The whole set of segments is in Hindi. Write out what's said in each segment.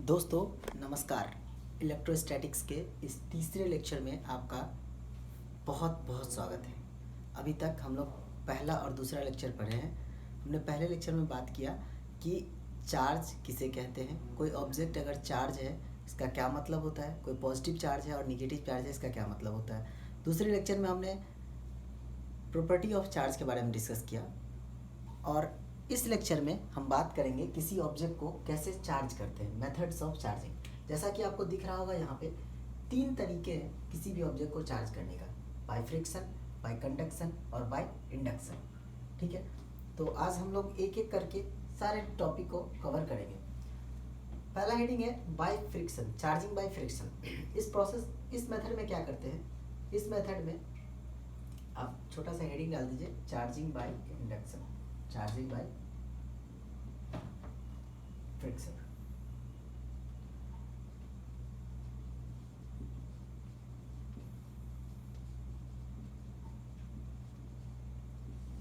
दोस्तों नमस्कार। इलेक्ट्रोस्टैटिक्स के इस तीसरे लेक्चर में आपका बहुत बहुत स्वागत है। अभी तक हम लोग पहला और दूसरा लेक्चर पढ़े हैं। हमने पहले लेक्चर में बात किया कि चार्ज किसे कहते हैं, कोई ऑब्जेक्ट अगर चार्ज है इसका क्या मतलब होता है, कोई पॉजिटिव चार्ज है और निगेटिव चार्ज है इसका क्या मतलब होता है। दूसरे लेक्चर में हमने प्रॉपर्टी ऑफ चार्ज के बारे में डिस्कस किया और इस लेक्चर में हम बात करेंगे किसी ऑब्जेक्ट को कैसे चार्ज करते हैं, मेथड्स ऑफ चार्जिंग। जैसा कि आपको दिख रहा होगा यहाँ पे 3 तरीके हैं किसी भी ऑब्जेक्ट को चार्ज करने का, बाय फ्रिक्शन, बाय कंडक्शन और बाय इंडक्शन। ठीक है, तो आज हम लोग एक एक करके सारे टॉपिक को कवर करेंगे। पहला हेडिंग है by friction, charging by friction. इस मेथड में क्या करते हैं, इस मेथड में आप छोटा सा हेडिंग डाल दीजिए, charging by induction, charging by friction.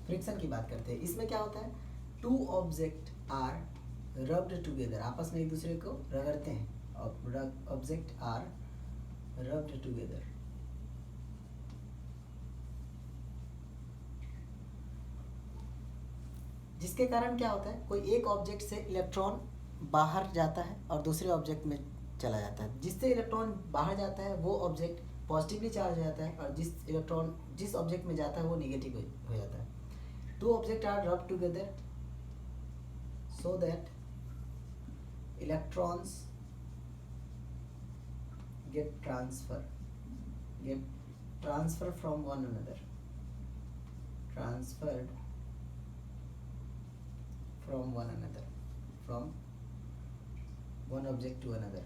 Friction की बात करते हैं। इसमें क्या होता है, two object are rubbed together, आपस में एक दूसरे को रगड़ते हैं। ऑब्जेक्ट आर रब्ड टुगेदर, जिसके कारण क्या होता है, कोई एक ऑब्जेक्ट से इलेक्ट्रॉन बाहर जाता है और दूसरे ऑब्जेक्ट में चला जाता है। जिससे इलेक्ट्रॉन बाहर जाता है वो ऑब्जेक्ट पॉजिटिवली चार्ज हो जाता है और जिस ऑब्जेक्ट में जाता है वो निगेटिव हो जाता है। टू ऑब्जेक्ट आर रब together so that electrons get transfer from one another, transferred from one another, from one object to another.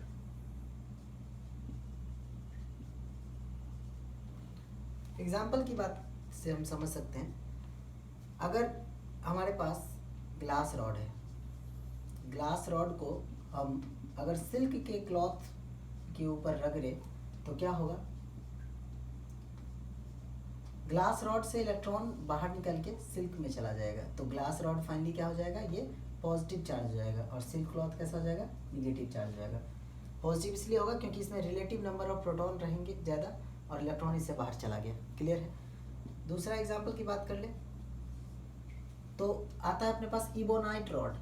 Example की बात से हम समझ सकते हैं, अगर हमारे पास ग्लास रॉड है, ग्लास रॉड को हम अगर सिल्क के क्लॉथ के ऊपर रगड़े तो क्या होगा, ग्लास रॉड से इलेक्ट्रॉन बाहर निकल के सिल्क में चला जाएगा। तो ग्लास रॉड फाइनली क्या हो जाएगा, ये पॉजिटिव चार्ज हो जाएगा और सिल्क क्लॉथ कैसा हो जाएगा, निगेटिव चार्ज हो जाएगा। पॉजिटिव इसलिए होगा क्योंकि इसमें रिलेटिव नंबर ऑफ प्रोटॉन रहेंगे ज़्यादा और इलेक्ट्रॉन इससे बाहर चला गया। क्लियर है। दूसरा एग्जाम्पल की बात कर ले तो आता है अपने पास इबोनाइट रॉड।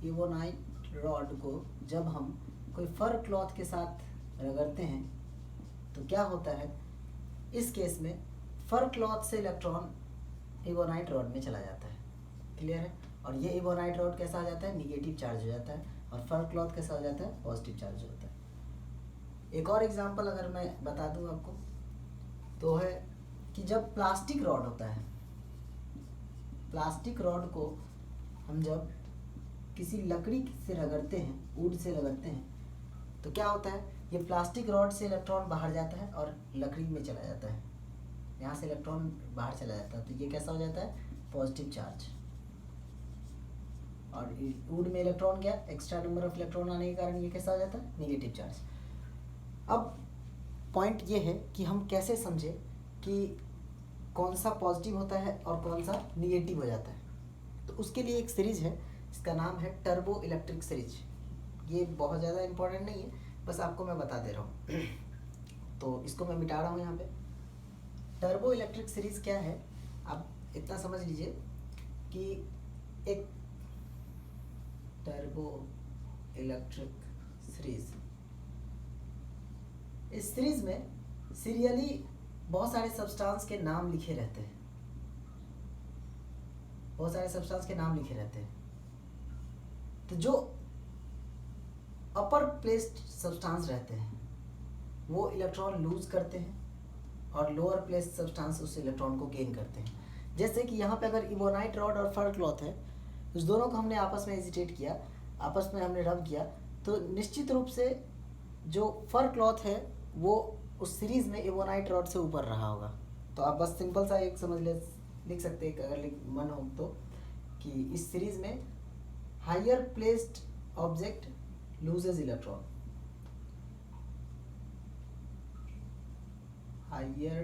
इबोनाइट रॉड को जब हम कोई फर क्लॉथ के साथ रगड़ते हैं तो क्या होता है, इस केस में फर क्लॉथ से इलेक्ट्रॉन इबोनाइट रॉड में चला जाता है। क्लियर है। और ये इबोनाइट रॉड कैसा हो जाता है, निगेटिव चार्ज हो जाता है और फर क्लॉथ कैसा हो जाता है, पॉजिटिव चार्ज हो जाता है। एक और एग्जांपल अगर मैं बता दूं आपको तो है कि जब प्लास्टिक रॉड होता है, प्लास्टिक रॉड को हम जब किसी लकड़ी से रगड़ते हैं, वुड से रगड़ते हैं तो क्या होता है, ये प्लास्टिक रॉड से इलेक्ट्रॉन बाहर जाता है और लकड़ी में चला जाता है, यहाँ से इलेक्ट्रॉन बाहर चला जाता है तो ये कैसा हो जाता है, पॉजिटिव चार्ज। और वुड में इलेक्ट्रॉन गया, एक्स्ट्रा नंबर ऑफ इलेक्ट्रॉन आने के कारण ये कैसा हो जाता है, निगेटिव चार्ज। अब पॉइंट ये है कि हम कैसे समझे कि कौन सा पॉजिटिव होता है और कौन सा निगेटिव हो जाता है। तो उसके लिए एक सीरीज है, इसका नाम है टर्बो इलेक्ट्रिक सीरीज। ये बहुत ज़्यादा इंपॉर्टेंट नहीं है, बस आपको मैं बता दे रहा हूँ। तो इसको मैं मिटा रहा हूँ यहाँ पे। टर्बो इलेक्ट्रिक सीरीज क्या है, आप इतना समझ लीजिए कि एक टर्बो इलेक्ट्रिक सीरीज, इस सीरीज में सीरियली बहुत सारे सब्सटेंस के नाम लिखे रहते हैं, बहुत सारे सब्सटेंस के नाम लिखे रहते हैं। तो जो अपर प्लेस्ड सब्सटेंस रहते हैं वो इलेक्ट्रॉन लूज करते हैं और लोअर प्लेस्ड सब्सटेंस उस इलेक्ट्रॉन को गेन करते हैं। जैसे कि यहाँ पे अगर इबोनाइट रॉड और फर क्लॉथ है, उस दोनों को हमने आपस में हेजिटेट किया, आपस में हमने रब किया, तो निश्चित रूप से जो फर क्लॉथ है वो उस सीरीज में इबोनाइट रॉड से ऊपर रहा होगा। तो आप बस सिंपल सा एक समझ ले, लिख सकते हैं अगर मन हो तो, कि इस सीरीज में higher placed object loses electron, higher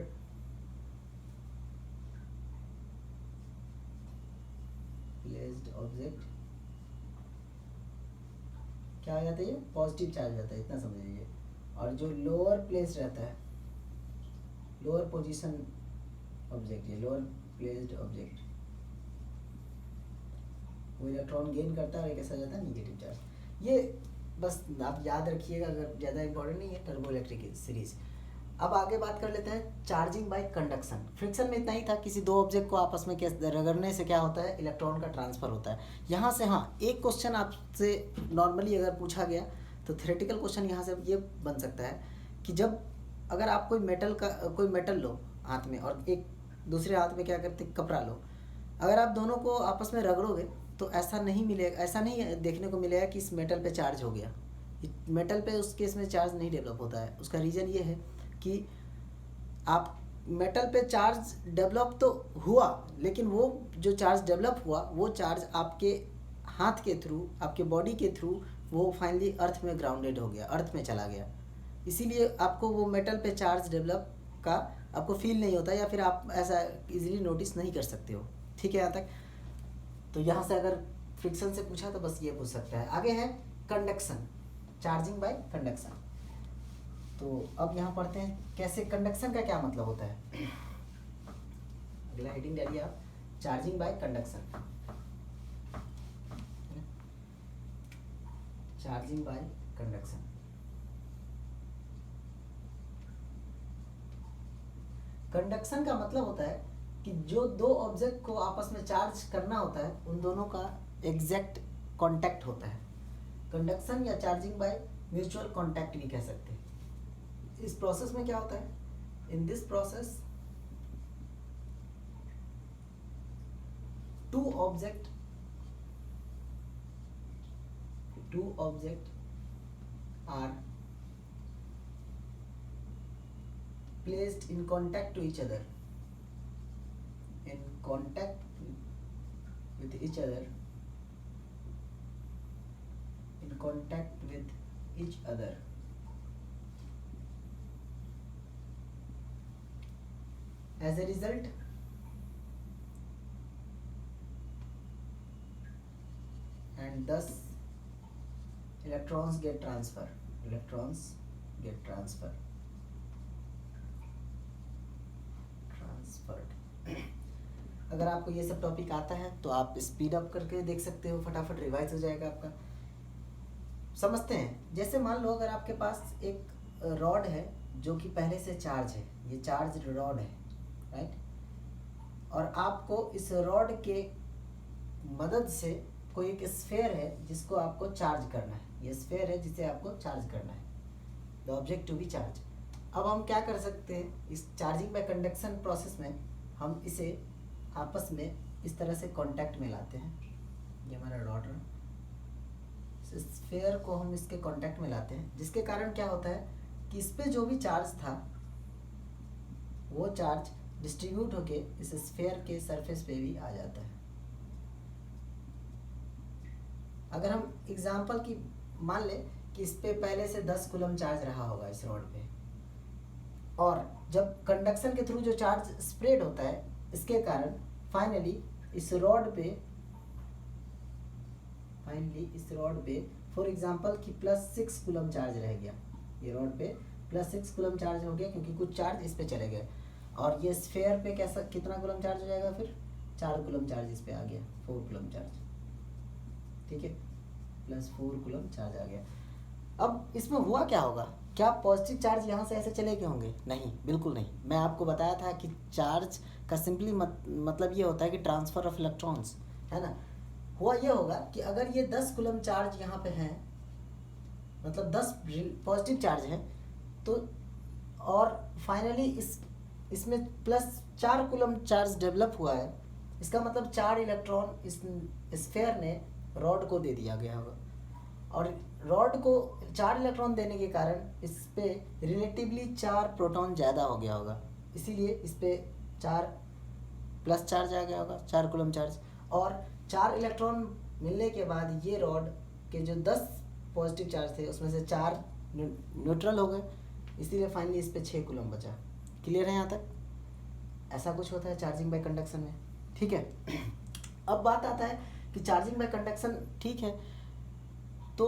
placed object क्या हो जाता है, ये पॉजिटिव चार्ज रहता है, इतना समझ लीजिए। और जो लोअर प्लेस रहता है, लोअर पोजीशन ऑब्जेक्ट, ये लोअर प्लेस्ड ऑब्जेक्ट, वो इलेक्ट्रॉन गेन करता है और कैसा जाता है, निगेटिव चार्ज। ये बस आप याद रखिएगा, अगर ज़्यादा इंपॉर्टेंट नहीं है टर्बो इलेक्ट्रिक सीरीज। अब आगे बात कर लेते हैं चार्जिंग बाय कंडक्शन। फ्रिक्शन में इतना ही था, किसी दो ऑब्जेक्ट को आपस में रगड़ने से क्या होता है, इलेक्ट्रॉन का ट्रांसफर होता है। यहाँ से हाँ, एक क्वेश्चन आपसे नॉर्मली अगर पूछा गया तो थ्योरेटिकल क्वेश्चन यहाँ से ये बन सकता है कि जब अगर आप कोई मेटल लो हाथ में और एक दूसरे हाथ में क्या करते, कपड़ा लो, अगर आप दोनों को आपस में रगड़ोगे तो ऐसा नहीं देखने को मिलेगा कि इस मेटल पे चार्ज हो गया। मेटल पे उस केस में चार्ज नहीं डेवलप होता है। उसका रीज़न ये है कि आप मेटल पे चार्ज डेवलप तो हुआ, लेकिन वो जो चार्ज डेवलप हुआ वो चार्ज आपके हाथ के थ्रू, आपके बॉडी के थ्रू वो फाइनली अर्थ में ग्राउंडेड हो गया, अर्थ में चला गया। इसीलिए आपको वो मेटल पे चार्ज डेवलप का आपको फील नहीं होता, या फिर आप ऐसा इजीली नोटिस नहीं कर सकते हो। ठीक है यहाँ तक। तो यहाँ से अगर फ्रिक्शन से पूछा तो बस ये पूछ सकता है। आगे है कंडक्शन, चार्जिंग बाय कंडक्शन। तो अब यहाँ पढ़ते हैं कैसे कंडक्शन का क्या मतलब होता है। अगला हेडिंग डालिए आप, charging by conduction. Charging by conduction. Conduction का मतलब होता है कि जो दो ऑब्जेक्ट को आपस में चार्ज करना होता है उन दोनों का एग्जैक्ट कांटेक्ट होता है। कंडक्शन या चार्जिंग बाय म्यूचुअल कांटेक्ट भी कह सकते हैं। इस प्रोसेस में क्या होता है, in this process two object are placed in contact to each other, in contact with each other, in contact with each other. As a result, and thus electrons get transferred. अगर आपको ये सब टॉपिक आता है तो आप स्पीड अप करके देख सकते हो, फटाफट रिवाइज हो जाएगा आपका। समझते हैं, जैसे मान लो अगर आपके पास एक रॉड है जो कि पहले से चार्ज है, ये चार्ज रॉड है, राइट। और आपको इस रॉड के मदद से कोई एक स्फेयर है जिसको आपको चार्ज करना है, ये स्फेयर है जिसे आपको चार्ज करना है, the object to be charge. अब हम क्या कर सकते हैं, इस चार्जिंग बाय कंडक्शन प्रोसेस में हम इसे आपस में इस तरह से कांटेक्ट में लाते हैं। ये हमारा रॉड है, इस स्फेयर को हम इसके कांटेक्ट में लाते हैं, जिसके कारण क्या होता है कि इस पे जो भी चार्ज था वो चार्ज डिस्ट्रीब्यूट होके इस स्फेयर के सरफेस पे भी आ जाता है। अगर हम एग्जांपल की मान ले कि इस पे पहले से 10 कूलम चार्ज रहा होगा इस रॉड पे, और जब कंडक्शन के थ्रू जो चार्ज स्प्रेड होता है इसके कारण फाइनली इस रॉड पे फॉर एग्जांपल कि +6 कूलम चार्ज रह गया, ये रॉड पे +6 कूलम चार्ज हो गया क्योंकि कुछ चार्ज इस पे चले गए, और ये स्फेयर पे कैसा कितना कूलम चार्ज हो जाएगा, फिर 4 कूलम चार्ज इस पे आ गया, 4 कूलम चार्ज, ठीक है, +4 कूलम चार्ज आ गया। अब इसमें हुआ क्या होगा, क्या पॉजिटिव चार्ज यहाँ से ऐसे चले गए होंगे? नहीं, बिल्कुल नहीं। मैं आपको बताया था कि चार्ज का सिंपली मतलब ये होता है कि ट्रांसफर ऑफ इलेक्ट्रॉन्स, है ना। हुआ ये होगा कि अगर ये 10 कूलम चार्ज यहाँ पे हैं, मतलब 10 पॉजिटिव चार्ज हैं, तो और फाइनली इसमें +4 कूलम चार्ज डेवलप हुआ है, इसका मतलब 4 इलेक्ट्रॉन इस स्फेयर ने रॉड को दे दिया गया होगा, और रॉड को 4 इलेक्ट्रॉन देने के कारण इस पे रिलेटिवली 4 प्रोटॉन ज़्यादा हो गया होगा, इसीलिए इस पे 4 प्लस चार्ज आ गया होगा, 4 कूलम चार्ज। और 4 इलेक्ट्रॉन मिलने के बाद ये रॉड के जो 10 पॉजिटिव चार्ज थे उसमें से 4 न्यूट्रल हो गए, इसीलिए फाइनली इस पे 6 कूलम बचा। क्लियर है यहाँ तक? ऐसा कुछ होता है चार्जिंग बाय कंडक्शन में, ठीक है। अब बात आता है कि चार्जिंग बाय कंडक्शन ठीक है, तो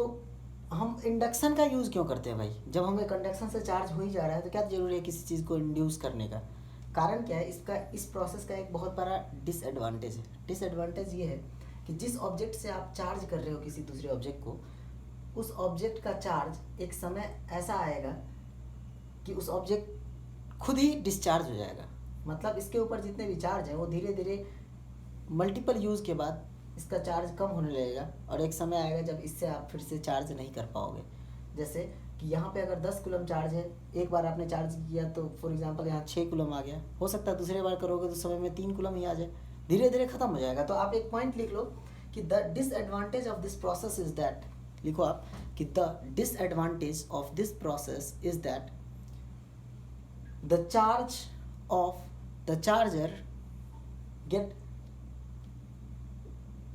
हम इंडक्शन का यूज़ क्यों करते हैं भाई? जब हमें कंडक्शन से चार्ज हो ही जा रहा है तो क्या ज़रूरी है किसी चीज़ को इंड्यूस करने का? कारण क्या है इसका? इस प्रोसेस का एक बहुत बड़ा डिसएडवांटेज है। डिसएडवांटेज ये है कि जिस ऑब्जेक्ट से आप चार्ज कर रहे हो किसी दूसरे ऑब्जेक्ट को, उस ऑब्जेक्ट का चार्ज एक समय ऐसा आएगा कि उस ऑब्जेक्ट खुद ही डिस्चार्ज हो जाएगा। मतलब इसके ऊपर जितने भी चार्ज हैं वो धीरे धीरे मल्टीपल यूज़ के बाद इसका चार्ज कम होने लगेगा और एक समय आएगा जब इससे आप फिर से चार्ज नहीं कर पाओगे। जैसे कि यहाँ पे अगर 10 कूलम चार्ज है, एक बार आपने चार्ज किया तो फॉर एग्जांपल यहाँ 6 कूलम आ गया, हो सकता है दूसरे बार करोगे तो समय में 3 कूलम ही आ जाए, धीरे धीरे ख़त्म हो जाएगा। तो आप एक पॉइंट लिख लो कि the disadvantage of this process is that, लिखो आप कि the disadvantage of this process is that the charge of the charger get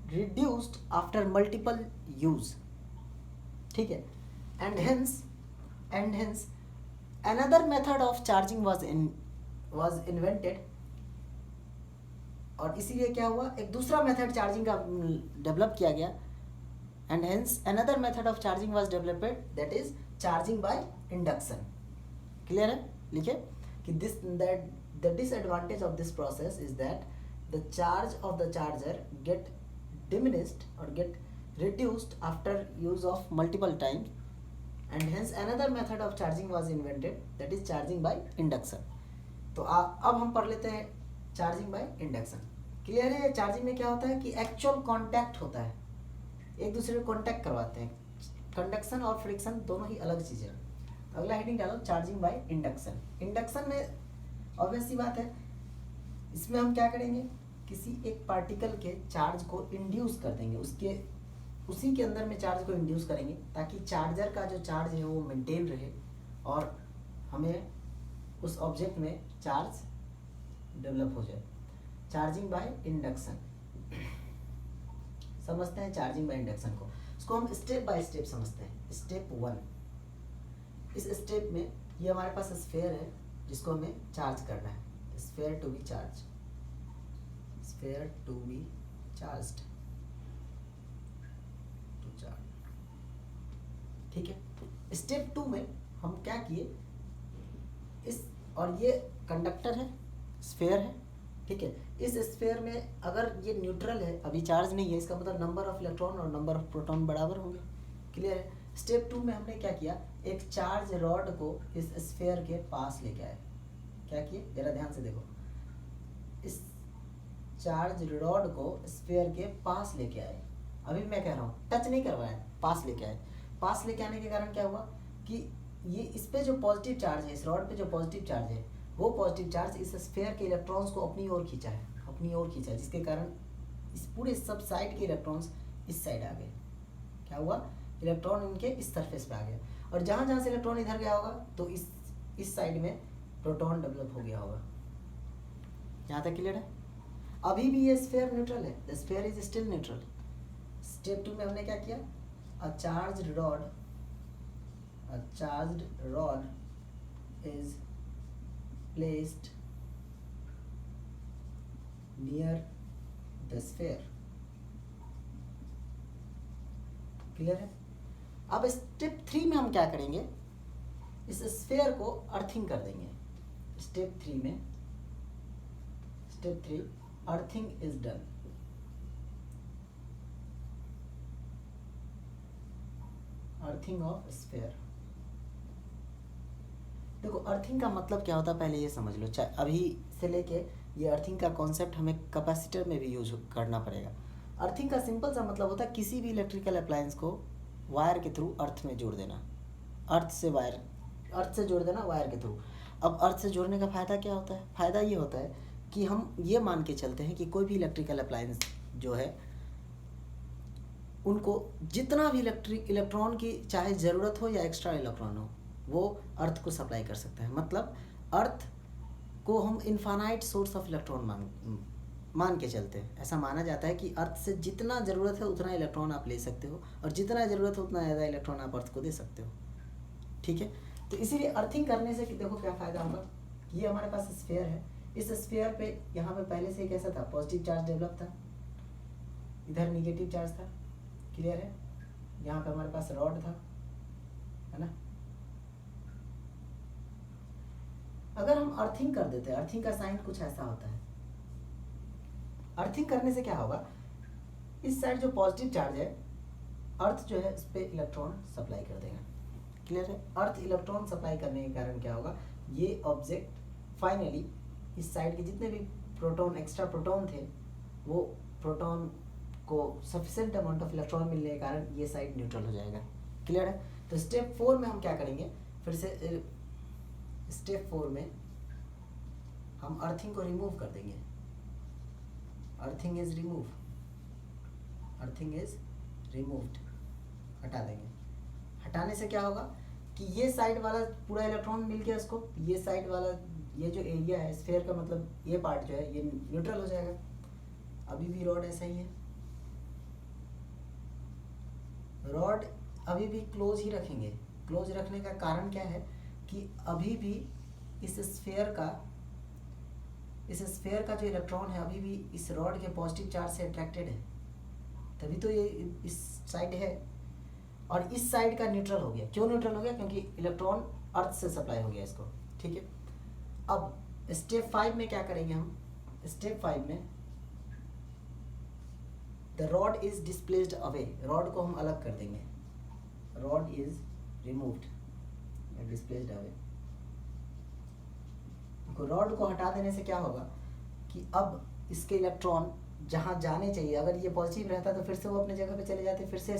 reduced after multiple use, ठीक है, and hence another method of charging was invented, और इसीलिए क्या हुआ, एक दूसरा मेथड चार्जिंग का डेवलप किया गया, and hence another method of charging was developed, that is charging by induction। Clear है? लिखे कि the disadvantage of this process is that the charge of the charger get diminished or get reduced after use of multiple times, and hence another method of charging was invented, that is charging by induction। तो अब हम पढ़ लेते हैं चार्जिंग बाय इंडक्शन। क्लियर है? चार्जिंग में क्या होता है कि एक्चुअल कांटेक्ट होता है, एक दूसरे को कांटेक्ट करवाते हैं। कंडक्शन और फ्रिक्शन दोनों ही अलग चीज़ें हैं। तो अगला हेडिंग डालो चार्जिंग बाय इंडक्शन। इंडक्शन में ऑब्वियस सी बात है, इसमें हम क्या करेंगे, किसी एक पार्टिकल के चार्ज को इंड्यूस कर देंगे, उसी के अंदर में चार्ज को इंड्यूस करेंगे ताकि चार्जर का जो चार्ज है वो मेंटेन रहे और हमें उस ऑब्जेक्ट में चार्ज डेवलप हो जाए। चार्जिंग बाय इंडक्शन समझते हैं। चार्जिंग बाय इंडक्शन को इसको हम स्टेप बाय स्टेप समझते हैं। स्टेप 1, इस स्टेप में ये हमारे पास स्फीयर है जिसको हमें चार्ज करना है। Sphere to be charge, sphere to be charged, to charge, ठीक है। स्टेप 2 में हम क्या किए, इस और ये कंडक्टर है, स्फीयर है, ठीक है। इस स्फीयर में अगर ये न्यूट्रल है, अभी चार्ज नहीं है, इसका मतलब नंबर ऑफ इलेक्ट्रॉन और नंबर ऑफ प्रोटॉन बराबर होंगे। क्लियर है? स्टेप 2 में हमने क्या किया, एक चार्ज रॉड को इस स्फीयर के पास लेके आए। क्या किए, जरा ध्यान से देखो, इस चार्ज रॉड को स्फीयर के पास लेके आए। अभी मैं कह रहा हूँ टच नहीं करवाया, पास लेके आए। पास लेके आने के कारण क्या हुआ कि ये इस पे जो पॉजिटिव चार्ज है, इस रॉड पे जो पॉजिटिव चार्ज है, वो पॉजिटिव चार्ज इस स्फीयर के इलेक्ट्रॉन्स को अपनी ओर खींचा है, जिसके कारण इस पूरे सब साइड के इलेक्ट्रॉन्स इस साइड आ गए। क्या हुआ, इलेक्ट्रॉन इनके इस सरफेस पे आ गया, और जहाँ जहाँ से इलेक्ट्रॉन इधर गया होगा तो इस साइड में प्रोटॉन डेवलप हो गया होगा। यहाँ तक क्लियर है? अभी भी ये स्फीयर न्यूट्रल है, the sphere is still neutral. Step 2 में हमने क्या किया, a charged rod is placed near the sphere. Clear है? अब स्टेप 3 में हम क्या करेंगे, इस स्फीयर को अर्थिंग कर देंगे। Step 3 earthing is done. Earthing of sphere. देखो अर्थिंग का मतलब क्या होता है पहले ये समझ लो। अभी से लेके ये अर्थिंग का कॉन्सेप्ट हमें कैपेसिटर में भी यूज करना पड़ेगा। अर्थिंग का सिंपल सा मतलब होता है किसी भी इलेक्ट्रिकल अप्लायंस को वायर के थ्रू अर्थ में जोड़ देना, अर्थ से जोड़ देना वायर के थ्रू। अब अर्थ से जोड़ने का फ़ायदा क्या होता है? फ़ायदा ये होता है कि हम ये मान के चलते हैं कि कोई भी इलेक्ट्रिकल अप्लायंस जो है उनको जितना भी इलेक्ट्रॉन की चाहे ज़रूरत हो या एक्स्ट्रा इलेक्ट्रॉन हो, वो अर्थ को सप्लाई कर सकता है। मतलब अर्थ को हम इनफाइनाइट सोर्स ऑफ इलेक्ट्रॉन मान के चलते हैं। ऐसा माना जाता है कि अर्थ से जितना ज़रूरत है उतना इलेक्ट्रॉन आप ले सकते हो, और जितना ज़रूरत है उतना ज़्यादा इलेक्ट्रॉन आप अर्थ को दे सकते हो। ठीक है, तो इसीलिए अर्थिंग करने से कि देखो क्या फ़ायदा होगा। ये हमारे पास स्फीयर है, इस स्फीयर पे यहाँ पे पहले से कैसा था, पॉजिटिव चार्ज डेवलप था, इधर निगेटिव चार्ज था। क्लियर है? यहाँ पे हमारे पास रॉड था, है ना। अगर हम अर्थिंग कर देते हैं, अर्थिंग का साइन कुछ ऐसा होता है। अर्थिंग करने से क्या होगा, इस साइड जो पॉजिटिव चार्ज है, अर्थ जो है इस पे इलेक्ट्रॉन सप्लाई कर देगा। क्लियर है। अर्थ इलेक्ट्रॉन सप्लाई करने के कारण क्या होगा, ये ऑब्जेक्ट फाइनली इस साइड के जितने भी प्रोटॉन, एक्स्ट्रा प्रोटॉन थे, वो प्रोटॉन को सफिशिएंट अमाउंट ऑफ इलेक्ट्रॉन मिलने के कारण ये साइड न्यूट्रल हो जाएगा। क्लियर है। तो स्टेप 4 में हम क्या करेंगे, फिर से स्टेप 4 में हम अर्थिंग को रिमूव कर देंगे। Earthing is remove, earthing is removed, हटा देंगे। हटाने से क्या होगा कि ये साइड वाला पूरा इलेक्ट्रॉन मिल गया इसको, ये साइड वाला ये जो एरिया है स्फीयर का, मतलब ये पार्ट जो है ये न्यूट्रल हो जाएगा। अभी भी रॉड ऐसा ही है, रॉड अभी भी क्लोज ही रखेंगे। क्लोज रखने का कारण क्या है कि अभी भी इस स्फीयर का जो इलेक्ट्रॉन है अभी भी इस रॉड के पॉजिटिव चार्ज से अट्रैक्टेड है, तभी तो ये इस साइड है। और इस साइड का न्यूट्रल हो गया। क्यों न्यूट्रल हो गया, क्योंकि इलेक्ट्रॉन अर्थ से सप्लाई हो गया इसको। ठीक है। अब स्टेप 5 में क्या करेंगे हम, स्टेप 5 में the rod is displaced away, rod को हम अलग कर देंगे। Rod is removed, displaced away. Rod को हटा देने से क्या होगा कि अब इसके इलेक्ट्रॉन जहाँ जाने चाहिए, अगर ये पॉजिटिव रहता तो फिर से वो अपने जगह पे चले जाते, फिर से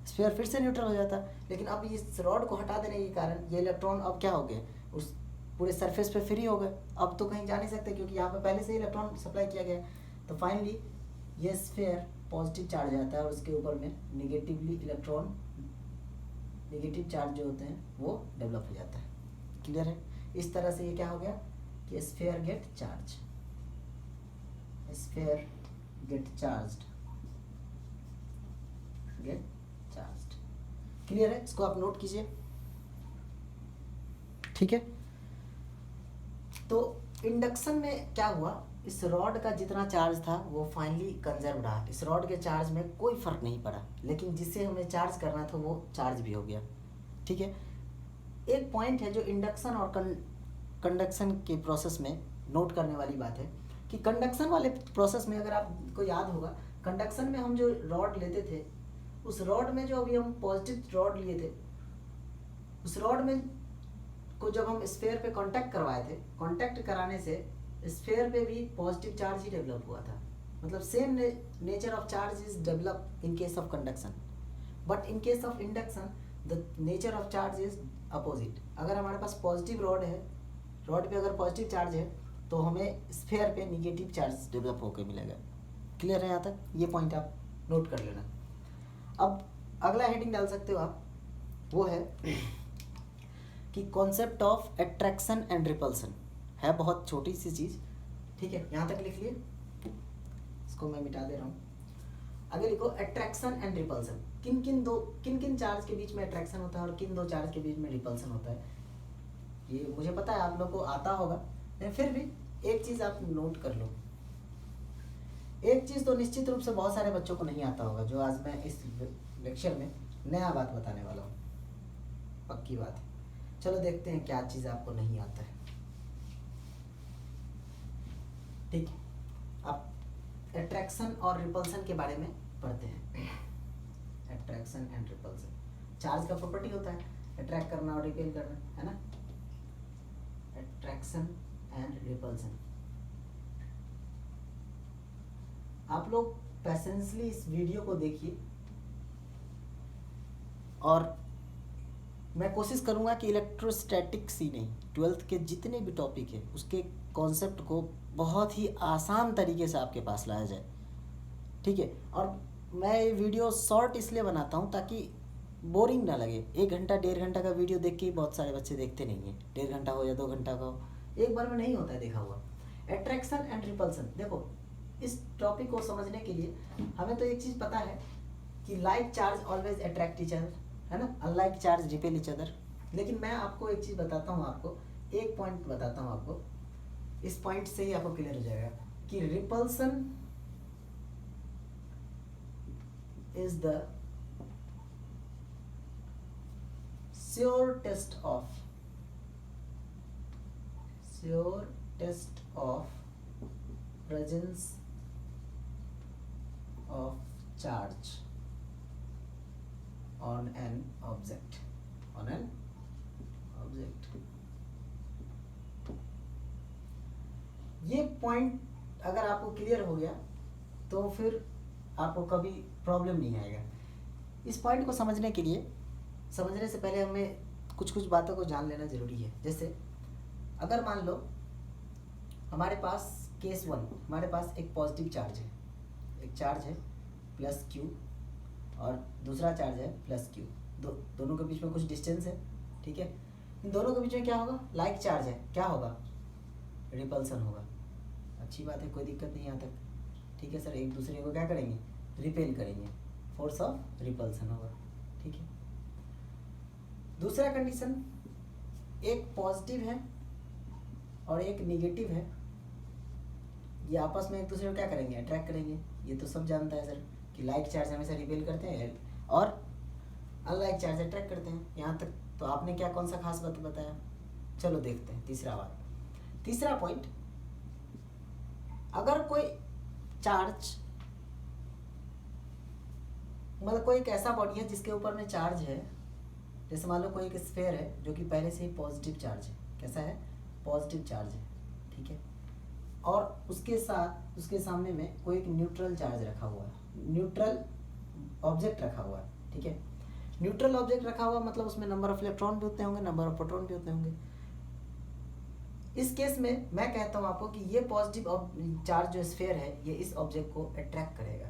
स्फीयर फिर से न्यूट्रल हो जाता। लेकिन अब इस रॉड को हटा देने के कारण ये इलेक्ट्रॉन अब क्या हो गए, उस पूरे सरफेस पे फ्री हो गए। अब तो कहीं जा नहीं सकते क्योंकि यहाँ पे पहले से ही इलेक्ट्रॉन सप्लाई किया गया है। तो फाइनली ये स्फीयर पॉजिटिव चार्ज आता है और उसके ऊपर में निगेटिवली इलेक्ट्रॉन, निगेटिव चार्ज जो होते हैं वो डेवलप हो जाता है। क्लियर है। इस तरह से ये क्या हो गया कि sphere get charge, sphere get charged, get charged. Clear है। इसको आप नोट कीजिए। ठीक है। तो इंडक्शन में क्या हुआ, इस रॉड का जितना चार्ज था वो फाइनली कंजर्व रहा। इस रॉड के चार्ज में कोई फर्क नहीं पड़ा, लेकिन जिससे हमें चार्ज करना था वो चार्ज भी हो गया। ठीक है। एक पॉइंट है जो इंडक्शन और कंडक्शन के प्रोसेस में नोट करने वाली बात है कि कंडक्शन वाले प्रोसेस में, अगर आपको याद होगा, कंडक्शन में हम जो रॉड लेते थे, उस रॉड में जो अभी हम पॉजिटिव रॉड लिए थे, उस रॉड में को जब हम स्फीयर पे कांटेक्ट करवाए थे, कांटेक्ट कराने से स्फीयर पे भी पॉजिटिव चार्ज ही डेवलप हुआ था। मतलब same nature of charge is develop in case of conduction, but in case of induction the nature of charge is opposite. अगर हमारे पास पॉजिटिव रॉड है, रॉड पे अगर पॉजिटिव चार्ज है तो हमें स्फीयर पे निगेटिव चार्ज डेवलप होकर मिलेगा। क्लियर है यहाँ तक, ये पॉइंट आप नोट कर लेना। अब अगला हेडिंग डाल सकते हो आप, वो है कि concept of attraction and repulsion. है बहुत छोटी सी चीज़। ठीक है, यहाँ तक लिख लिए, इसको मैं मिटा दे रहा हूँ। आगे लिखो अट्रैक्शन एंड रिपल्सन। किन किन चार्ज के बीच में अट्रैक्शन होता है और किन दो चार्ज के बीच में रिपल्सन होता है। ये मुझे पता है आप लोग को आता होगा, लेकिन फिर भी एक चीज़ आप नोट कर लो। एक चीज़ तो निश्चित रूप से बहुत सारे बच्चों को नहीं आता होगा, जो आज मैं इस लेक्चर में नया बात बताने वाला हूँ, पक्की बात है। चलो देखते हैं क्या चीज़ आपको नहीं आता है। ठीक है, आप अट्रैक्शन और रिपल्सन के बारे में पढ़ते हैं। अट्रैक्शन एंड रिपल्सन, चार्ज का प्रॉपर्टी होता है अट्रैक्ट करना और रिपेल करना, है ना। Attraction and repulsion. आप लोग पैसेंसली इस वीडियो को देखिए और मैं कोशिश करूंगा कि इलेक्ट्रोस्टैटिक्स ही नहीं, 12th के जितने भी टॉपिक है उसके कॉन्सेप्ट को बहुत ही आसान तरीके से आपके पास लाया जाए। ठीक है। और मैं ये वीडियो शॉर्ट इसलिए बनाता हूँ ताकि बोरिंग ना लगे। 1 घंटा 1.5 घंटा का वीडियो देख के ही बहुत सारे बच्चे देखते नहीं हैं। 1.5 घंटा हो या 2 घंटा का हो, एक बार में नहीं होता है देखा हुआ। अट्रैक्शन एंड रिपल्सन, देखो इस टॉपिक को समझने के लिए हमें तो एक चीज़ पता है कि like charge always attract each other, है ना, unlike charge repel each other. लेकिन मैं आपको एक चीज़ बताता हूँ, आपको एक पॉइंट बताता हूँ आपको, इस पॉइंट से ही आपको क्लियर हो जाएगा कि repulsion is the sure test of presence of charge on an object. ये पॉइंट अगर आपको क्लियर हो गया तो फिर आपको कभी प्रॉब्लम नहीं आएगा। इस पॉइंट को समझने से पहले हमें कुछ बातों को जान लेना ज़रूरी है। जैसे अगर मान लो हमारे पास केस 1, हमारे पास एक पॉजिटिव चार्ज है, एक चार्ज है प्लस Q और दूसरा चार्ज है प्लस Q, दोनों के बीच में कुछ डिस्टेंस है, ठीक है। इन दोनों के बीच में क्या होगा, लाइक चार्ज है, क्या होगा, रिपल्सन होगा। अच्छी बात है, कोई दिक्कत नहीं यहाँ तक, ठीक है सर। एक दूसरे को क्या करेंगे, रिपेल करेंगे, फोर्स ऑफ रिपल्सन होगा, ठीक है। दूसरा कंडीशन, एक पॉजिटिव है और एक निगेटिव है, ये आपस में एक दूसरे को क्या करेंगे, अट्रैक्ट करेंगे। ये तो सब जानता है सर कि लाइक चार्ज हमेशा रिपेल करते हैं और अनलाइक चार्ज अट्रैक्ट करते हैं। यहाँ तक तो आपने क्या कौन सा खास बात बताया। चलो देखते हैं तीसरा पॉइंट, अगर कोई चार्ज, मतलब कोई एक ऐसा बॉडी है जिसके ऊपर में चार्ज है, जैसे मान लो कोई एक स्फीयर है जो कि पहले से ही पॉजिटिव चार्ज है, कैसा है, पॉजिटिव चार्ज है, ठीक है। और उसके सामने में कोई एक न्यूट्रल चार्ज रखा हुआ है, न्यूट्रल ऑब्जेक्ट रखा हुआ है, ठीक है। न्यूट्रल ऑब्जेक्ट रखा हुआ मतलब उसमें नंबर ऑफ इलेक्ट्रॉन भी होते होंगे, नंबर ऑफ प्रोटॉन भी होते होंगे। इस केस में मैं कहता हूँ आपको कि ये पॉजिटिव चार्ज जो स्फीयर है ये इस ऑब्जेक्ट को अट्रैक्ट करेगा।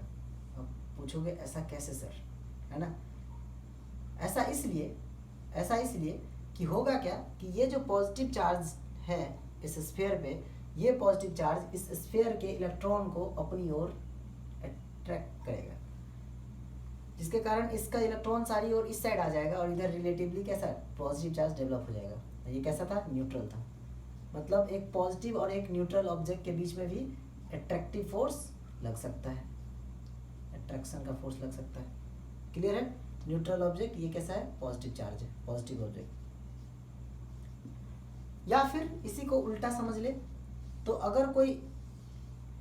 अब पूछोगे ऐसा कैसे सर, है ना। ऐसा इसलिए कि होगा क्या कि ये जो पॉजिटिव चार्ज है इस स्फीयर पे, ये पॉजिटिव चार्ज इस स्फीयर के इलेक्ट्रॉन को अपनी ओर अट्रैक्ट करेगा, जिसके कारण इसका इलेक्ट्रॉन सारी ओर इस साइड आ जाएगा और इधर रिलेटिवली कैसा पॉजिटिव चार्ज डेवलप हो जाएगा। ये कैसा था, न्यूट्रल था। मतलब एक पॉजिटिव और एक न्यूट्रल ऑब्जेक्ट के बीच में भी अट्रैक्टिव फोर्स लग सकता है, अट्रैक्शन का फोर्स लग सकता है। क्लियर है, न्यूट्रल ऑब्जेक्ट ये कैसा है, पॉजिटिव चार्ज है, पॉजिटिव ऑब्जेक्ट। या फिर इसी को उल्टा समझ ले तो अगर कोई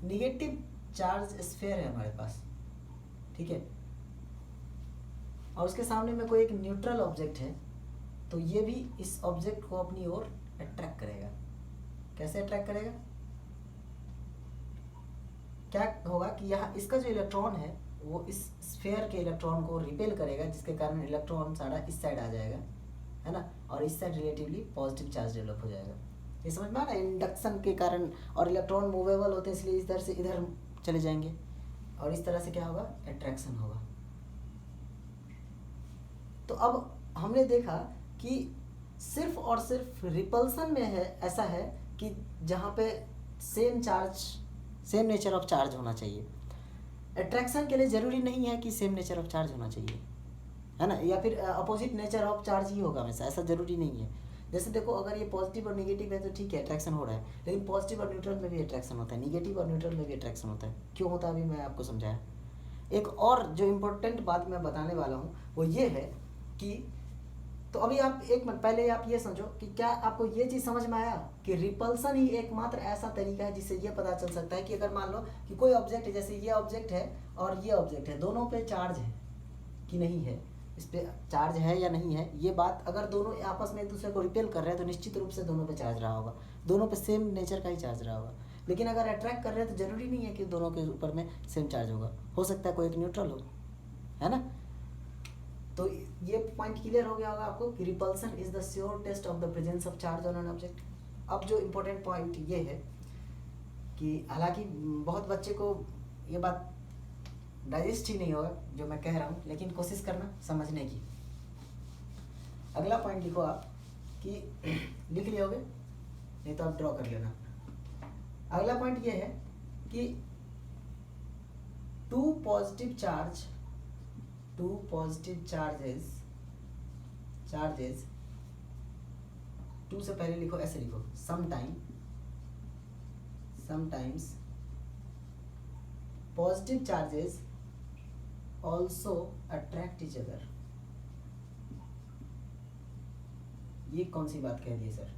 निगेटिव चार्ज स्फीयर है हमारे पास, ठीक है, और उसके सामने में कोई एक न्यूट्रल ऑब्जेक्ट है, तो ये भी इस ऑब्जेक्ट को अपनी ओर अट्रैक्ट करेगा। कैसे अट्रैक्ट करेगा, क्या होगा कि यहाँ इसका जो इलेक्ट्रॉन है वो इस स्फीयर के इलेक्ट्रॉन को रिपेल करेगा, जिसके कारण इलेक्ट्रॉन सारा इस साइड आ जाएगा, है ना, और इस side relatively positive charge develop हो जाएगा। ये समझ में आ रहा है, इंडक्शन के कारण, और इलेक्ट्रॉन मूवेबल होते हैं इसलिए इधर से इधर चले जाएंगे और इस तरह से क्या होगा, अट्रैक्शन होगा। तो अब हमने देखा कि सिर्फ और सिर्फ रिपल्सन में है, ऐसा है कि जहाँ पे सेम नेचर ऑफ चार्ज होना चाहिए। अट्रैक्शन के लिए ज़रूरी नहीं है कि सेम नेचर ऑफ चार्ज होना चाहिए, है ना, या फिर अपोजिट नेचर ऑफ चार्ज ही होगा हमेशा, ऐसा ज़रूरी नहीं है। जैसे देखो अगर ये पॉजिटिव और नेगेटिव है तो ठीक है अट्रैक्शन हो रहा है, लेकिन पॉजिटिव और न्यूट्रल में भी अट्रैक्शन होता है, नेगेटिव और न्यूट्रल में भी अट्रैक्शन होता है। क्यों होता है अभी मैं आपको समझाया। एक और जो इम्पोर्टेंट बात मैं बताने वाला हूँ वो ये है कि, तो अभी आप एक मिनट पहले आप ये समझो कि क्या आपको ये चीज़ समझ में आया कि रिपल्सन ही एकमात्र ऐसा तरीका है जिससे ये पता चल सकता है कि अगर मान लो कि कोई ऑब्जेक्ट है, जैसे ये ऑब्जेक्ट है और ये ऑब्जेक्ट है, दोनों पे चार्ज है कि नहीं है, इस पे चार्ज है या नहीं है, ये बात अगर दोनों आपस में एक दूसरे को रिपेल कर रहे हैं तो निश्चित रूप से दोनों पे चार्ज रहा होगा, दोनों पे सेम नेचर का ही चार्ज रहा होगा। लेकिन अगर अट्रैक्ट कर रहे हैं तो ज़रूरी नहीं है कि दोनों के ऊपर में सेम चार्ज होगा, हो सकता है कोई एक न्यूट्रल हो, है ना। तो ये पॉइंट क्लियर हो गया होगा आपको कि repulsion is the sure test of the presence of charge on an object. अब जो इम्पोर्टेंट पॉइंट ये है कि हालांकि बहुत बच्चे को ये बात डाइजेस्ट ही नहीं होगा जो मैं कह रहा हूँ, लेकिन कोशिश करना समझने की। अगला पॉइंट लिखो आप कि लिख लिए होगे, नहीं तो आप ड्रॉ कर लेना। अगला पॉइंट ये है कि टू पॉजिटिव चार्जेस, टू से पहले लिखो, ऐसे लिखो, sometimes positive charges also attract each other, ये कौन सी बात कह दी सर,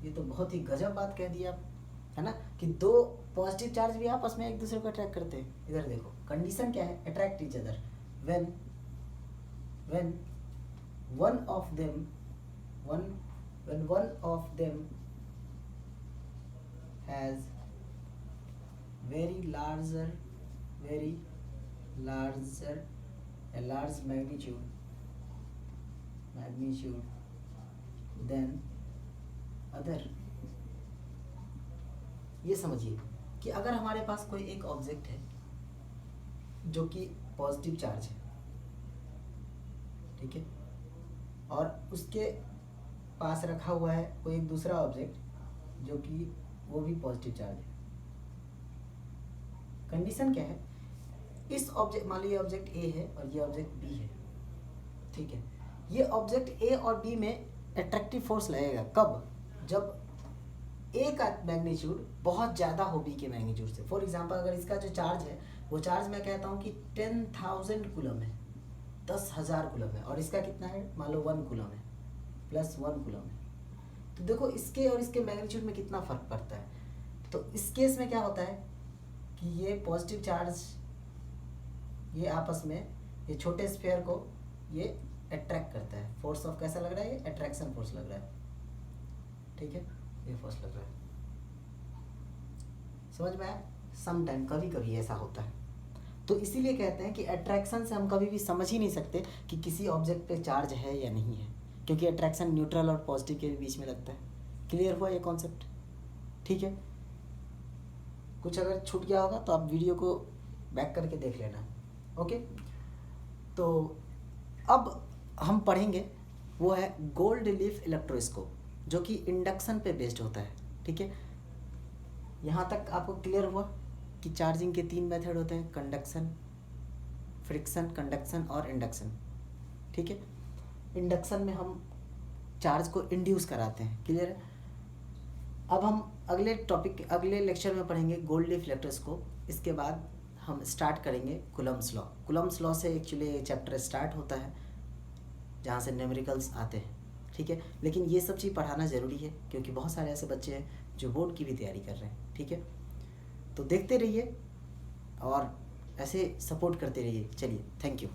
ये तो बहुत ही गजब बात कह दी आप, है ना, कि दो पॉजिटिव चार्ज भी आपस में एक दूसरे को अट्रैक्ट करते हैं। इधर देखो कंडीशन क्या है, attract each other when one of them when one of them has very larger a large magnitude than other। ये समझिए कि अगर हमारे पास कोई एक ऑब्जेक्ट है जो कि पॉजिटिव चार्ज है, ठीक है, और उसके पास रखा हुआ है कोई एक दूसरा ऑब्जेक्ट जो कि वो भी पॉजिटिव चार्ज है। कंडीशन क्या है, इस ऑब्जेक्ट, मान लीजिए ऑब्जेक्ट ए है और ये ऑब्जेक्ट बी है, ठीक है, ये ऑब्जेक्ट ए और बी में अट्रैक्टिव फोर्स लगेगा कब, जब ए का मैग्नीट्यूड बहुत ज़्यादा हो बी के मैग्नीट्यूड से। फॉर एग्जांपल अगर इसका जो चार्ज है वो चार्ज मैं कहता हूँ कि 10,000 कूलम है, 10,000 कूलम है, और इसका कितना है, मान लो 1 कूलम है, प्लस 1 कूलम है, तो देखो इसके और इसके मैग्नीट्यूड में कितना फ़र्क पड़ता है। तो इस केस में क्या होता है कि ये पॉजिटिव चार्ज ये आपस में ये छोटे स्फीयर को ये अट्रैक्ट करता है। फोर्स ऑफ कैसा लग रहा है, ये अट्रैक्शन फोर्स लग रहा है, ठीक है, ये फोर्स लग रहा है, समझ में आया। सम टाइम कभी कभी ऐसा होता है, तो इसीलिए कहते हैं कि अट्रैक्शन से हम कभी भी समझ ही नहीं सकते कि किसी ऑब्जेक्ट पे चार्ज है या नहीं है, क्योंकि अट्रैक्शन न्यूट्रल और पॉजिटिव के बीच में लगता है। क्लियर हुआ ये कॉन्सेप्ट, ठीक है। कुछ अगर छूट गया होगा तो आप वीडियो को बैक करके देख लेना, ओके। तो अब हम पढ़ेंगे वो है गोल्ड लीफ इलेक्ट्रोस्कोप, जो कि इंडक्शन पे बेस्ड होता है, ठीक है। यहाँ तक आपको क्लियर हुआ कि चार्जिंग के 3 मेथड होते हैं, कंडक्शन, फ्रिक्शन, कंडक्शन और इंडक्शन, ठीक है। इंडक्शन में हम चार्ज को इंड्यूस कराते हैं, क्लियर है। अब हम अगले लेक्चर में पढ़ेंगे गोल्ड लीफ इलेक्ट्रोस्कोप। इसके बाद हम स्टार्ट करेंगे कूलम्ब्स लॉ। कूलम्ब्स लॉ से एक्चुअली चैप्टर स्टार्ट होता है जहाँ से न्यूमेरिकल्स आते हैं, ठीक है। लेकिन ये सब चीज़ पढ़ाना ज़रूरी है क्योंकि बहुत सारे ऐसे बच्चे हैं जो बोर्ड की भी तैयारी कर रहे हैं, ठीक है। तो देखते रहिए और ऐसे सपोर्ट करते रहिए। चलिए, थैंक यू।